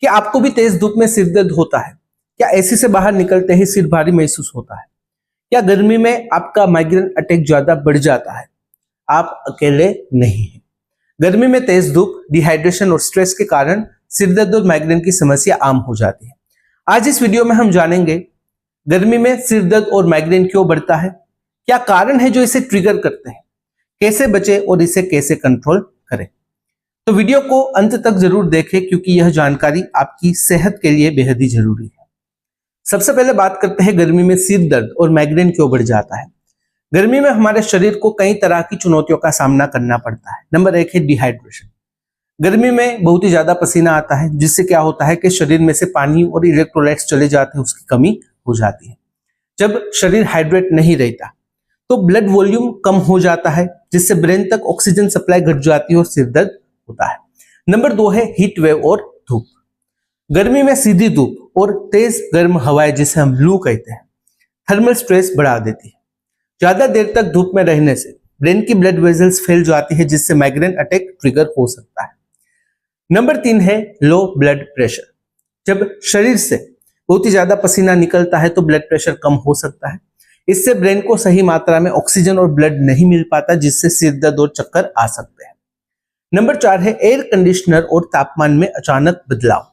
क्या आपको भी तेज धूप में सिर दर्द होता है? क्या एसी से बाहर निकलते ही सिर भारी महसूस होता है? क्या गर्मी में आपका माइग्रेन अटैक ज्यादा बढ़ जाता है? आप अकेले नहीं हैं। गर्मी में तेज धूप, डिहाइड्रेशन और स्ट्रेस के कारण सिर दर्द और माइग्रेन की समस्या आम हो जाती है। आज इस वीडियो में हम जानेंगे गर्मी में सिर दर्द और माइग्रेन क्यों बढ़ता है, क्या कारण है जो इसे ट्रिगर करते हैं, कैसे बचे और इसे कैसे कंट्रोल करें। तो वीडियो को अंत तक जरूर देखें क्योंकि यह जानकारी आपकी सेहत के लिए बेहद ही जरूरी है। सबसे पहले बात करते हैं गर्मी में सिर दर्द और माइग्रेन क्यों बढ़ जाता है। गर्मी में हमारे शरीर को कई तरह की चुनौतियों का सामना करना पड़ता है। नंबर 1 है डिहाइड्रेशन। गर्मी में बहुत ही ज्यादा पसीना आता है जिससे क्या होता है कि शरीर में से पानी और इलेक्ट्रोलाइट्स चले जाते हैं, उसकी कमी हो जाती है। जब शरीर हाइड्रेट नहीं रहता तो ब्लड वॉल्यूम कम हो जाता है जिससे ब्रेन तक ऑक्सीजन सप्लाई घट जाती है और सिर दर्द होता है। नंबर 2 है हीट वेव और धूप। गर्मी में सीधी धूप और तेज गर्म हवाएं जिसे हम लू कहते हैं थर्मल स्ट्रेस बढ़ा देती है। ज्यादा देर तक धूप में रहने से ब्रेन की ब्लड वेजल्स फैल जाती है जिससे माइग्रेन अटैक ट्रिगर हो सकता है। नंबर 3 है लो ब्लड प्रेशर। जब शरीर से बहुत ही ज्यादा पसीना निकलता है तो ब्लड प्रेशर कम हो सकता है। इससे ब्रेन को सही मात्रा में ऑक्सीजन और ब्लड नहीं मिल पाता जिससे सिर दर्द और चक्कर आ सकते हैं। नंबर 4 है एयर कंडीशनर और तापमान में अचानक बदलाव।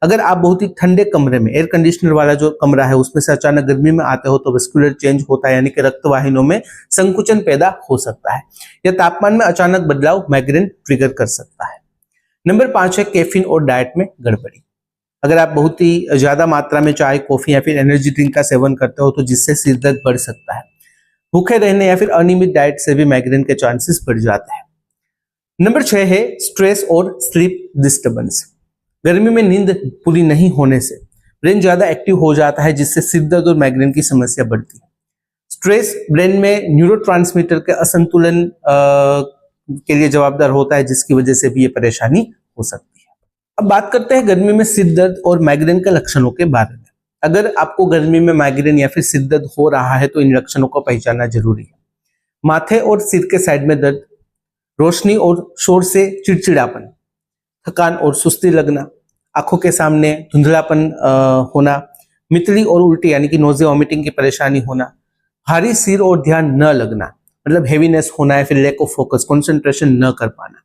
अगर आप बहुत ही ठंडे कमरे में, एयर कंडीशनर वाला जो कमरा है उसमें से अचानक गर्मी में आते हो तो वेस्कुलर चेंज होता है, यानी कि रक्त वाहिनियों में संकुचन पैदा हो सकता है। यह तापमान में अचानक बदलाव माइग्रेन ट्रिगर कर सकता है। नंबर 5 है कैफीन और डाइट में गड़बड़ी। अगर आप बहुत ही ज्यादा मात्रा में चाय, कॉफी या फिर एनर्जी ड्रिंक का सेवन करते हो तो जिससे सिर दर्द बढ़ सकता है। भूखे रहने या फिर अनियमित डाइट से भी माइग्रेन के चांसेस बढ़ जाते हैं। नंबर 6 है स्ट्रेस और स्लीप डिस्टर्बेंस। गर्मी में नींद पूरी नहीं होने से ब्रेन ज्यादा एक्टिव हो जाता है जिससे सिर दर्द और माइग्रेन की समस्या बढ़ती है। स्ट्रेस ब्रेन में न्यूरोट्रांसमीटर के असंतुलन के लिए जवाबदार होता है जिसकी वजह से भी ये परेशानी हो सकती है। अब बात करते हैं गर्मी में सिर दर्द और माइग्रेन के लक्षणों के बारे में। अगर आपको गर्मी में माइग्रेन या फिर सिर दर्द हो रहा है तो इन लक्षणों को पहचानना जरूरी है। माथे और सिर के साइड में दर्द, रोशनी और शोर से चिड़चिड़ापन, थकान और सुस्ती लगना, आंखों के सामने धुंधलापन होना, मितली और उल्टी यानी कि नोज़िया वॉमिटिंग की परेशानी होना, भारी सिर और ध्यान न लगना मतलब हेवीनेस होना या फिर लैक ऑफ फोकस, कंसंट्रेशन न कर पाना।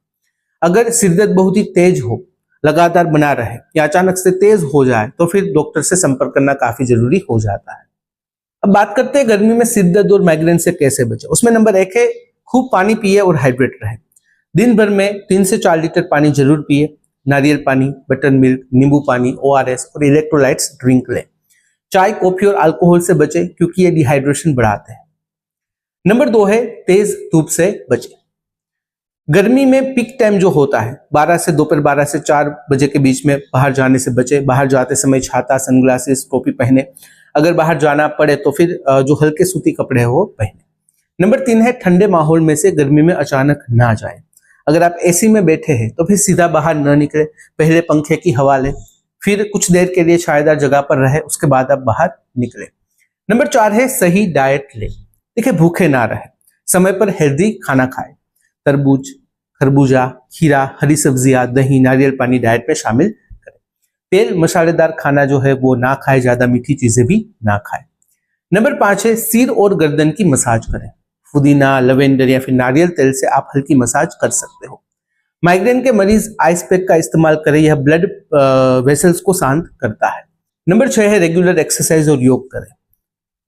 अगर सिर दर्द बहुत ही तेज हो, लगातार बना रहे या अचानक से तेज हो जाए तो फिर डॉक्टर से संपर्क करना काफी जरूरी हो जाता है। अब बात करते हैं गर्मी में सिर दर्द और माइग्रेन से कैसे बचे। उसमें नंबर 1 है खूब पानी पिए और हाइड्रेट रहे। दिन भर में 3 से 4 लीटर पानी जरूर पिए। नारियल पानी, बटर मिल्क, नींबू पानी, ORS और इलेक्ट्रोलाइट्स ड्रिंक लें। चाय, कॉफी और अल्कोहल से बचें क्योंकि ये डिहाइड्रेशन बढ़ाते हैं। नंबर 2 है तेज धूप से बचें। गर्मी में पीक टाइम जो होता है दोपहर 12 से 4 बजे के बीच में बाहर जाने से बचे। बाहर जाते समय छाता, सनग्लासेस, टोपी पहने। अगर बाहर जाना पड़े तो फिर जो हल्के सूती कपड़े हैं वो पहने। नंबर 3 है ठंडे माहौल में से गर्मी में अचानक ना जाए। अगर आप एसी में बैठे हैं तो फिर सीधा बाहर न निकले, पहले पंखे की हवा लें, फिर कुछ देर के लिए छायादार जगह पर रहे, उसके बाद आप बाहर निकले। नंबर 4 है सही डाइट लें। देखिए, भूखे ना रहे, समय पर हेल्दी खाना खाएं। तरबूज, खरबूजा, खीरा, हरी सब्जियां, दही, नारियल पानी डाइट में शामिल करें। तेल मसालेदार खाना जो है वो ना खाएं, ज्यादा मीठी चीजें भी ना खाएं। नंबर 5 है सिर और गर्दन की मसाज करें। पुदीना, लवेंडर या फिर नारियल तेल से आप हल्की मसाज कर सकते हो। माइग्रेन के मरीज आइस पैक का इस्तेमाल करें, यह ब्लड वेसल्स को शांत करता है। नंबर 6 है रेगुलर एक्सरसाइज और योग करें।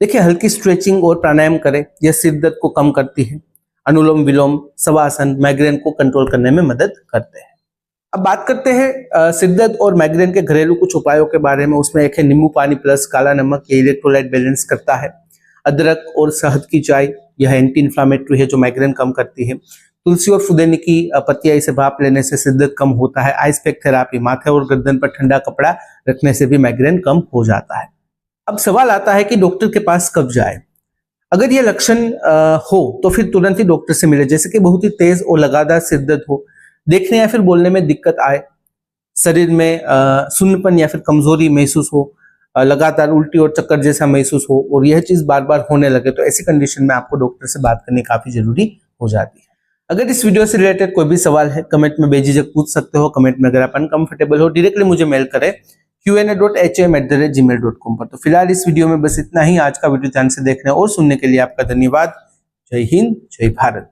देखिए, हल्की स्ट्रेचिंग और प्राणायाम करें, यह सिर दर्द को कम करती है। अनुलोम विलोम, शवासन माइग्रेन को कंट्रोल करने में मदद करते हैं। अब बात करते हैं सिर दर्द और माइग्रेन के घरेलू कुछ उपायों के बारे में। उसमें एक है नींबू पानी प्लस काला नमक, ये इलेक्ट्रोलाइट बैलेंस करता है। अदरक और शहद की चाय, यह एंटी इंफ्लामेटरी है जो माइग्रेन कम करती है। तुलसी और फुदेनी की पत्तियां, इसे भाप लेने से सिर दर्द कम होता है। आइस पैक थेरापी, माथे और गर्दन पर ठंडा कपड़ा रखने से भी माइग्रेन कम हो जाता है। अब सवाल आता है कि डॉक्टर के पास कब जाए। अगर ये लक्षण हो तो फिर तुरंत ही डॉक्टर से मिले, जैसे कि बहुत ही तेज और लगातार सिर दर्द हो, देखने या फिर बोलने में दिक्कत आए, शरीर में सुन्नपन या फिर कमजोरी महसूस हो, लगातार उल्टी और चक्कर जैसा महसूस हो और यह चीज बार बार होने लगे तो ऐसी कंडीशन में आपको डॉक्टर से बात करनी काफी जरूरी हो जाती है। अगर इस वीडियो से रिलेटेड कोई भी सवाल है कमेंट में बेझिझक पूछ सकते हो। कमेंट में अगर आप अनकंफर्टेबल हो डायरेक्टली मुझे मेल करें qna.hm@gmail.com पर। तो फिलहाल इस वीडियो में बस इतना ही। आज का वीडियो ध्यान से देखने और सुनने के लिए आपका धन्यवाद। जय हिंद, जय भारत।